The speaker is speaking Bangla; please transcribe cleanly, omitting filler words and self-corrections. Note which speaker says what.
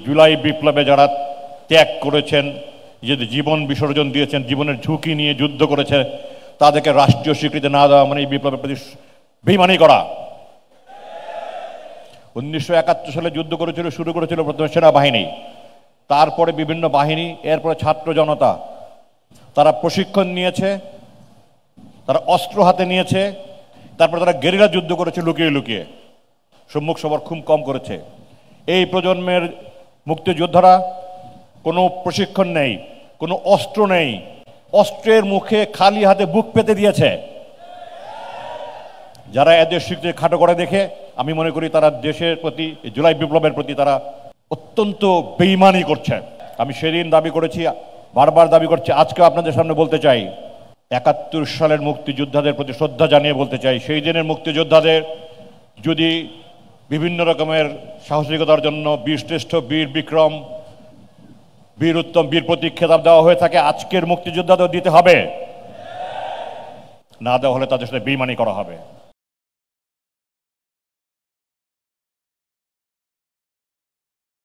Speaker 1: জুলাই বিপ্লবে যারা ত্যাগ করেছেন, নিজেদের জীবন বিসর্জন দিয়েছেন, জীবনের ঝুঁকি নিয়ে যুদ্ধ করেছে, তাদেরকে রাষ্ট্রীয় স্বীকৃতি না দেওয়া মানে এই বিপ্লবের প্রতি বেইমানি করা। 1971 সালে যুদ্ধ শুরু করেছিল প্রথমে সেনাবাহিনী, তারপরে বিভিন্ন বাহিনী, এরপরে ছাত্র জনতা। তারা প্রশিক্ষণ নিয়েছে, তারা অস্ত্র হাতে নিয়েছে, তারপরে তারা গেরিলা যুদ্ধ করেছে লুকিয়ে লুকিয়ে, সম্মুখ সবার খুব কম করেছে। এই প্রজন্মের মুক্তিযোদ্ধারা কোনো প্রশিক্ষণ নেই, কোনো অস্ত্র নেই, অস্ত্রের মুখে খালি হাতে বুক পেতে দিয়েছে। যারা এদের স্বীকৃতি খাটো করে দেখে, আমি মনে করি তারা দেশের প্রতি, জুলাই বিপ্লবের প্রতি তারা অত্যন্ত বেইমানি করছে। আমি সেদিন দাবি করেছি, বারবার দাবি করছি, আজকে আপনাদের সামনে বলতে চাই, 71 সালের মুক্তিযোদ্ধাদের প্রতি শ্রদ্ধা জানিয়ে বলতে চাই, সেই দিনের মুক্তিযোদ্ধাদের যদি বিভিন্ন রকমের সাহসিকতার জন্য বীর শ্রেষ্ঠ, বীর বিক্রম, বীর উত্তম, বীর প্রতীক খেতাব দেওয়া হয়ে থাকে, আজকের মুক্তিযোদ্ধাদের দিতে হবে। না দেওয়া হলে তাদের সাথে বেইমানি করা হবে।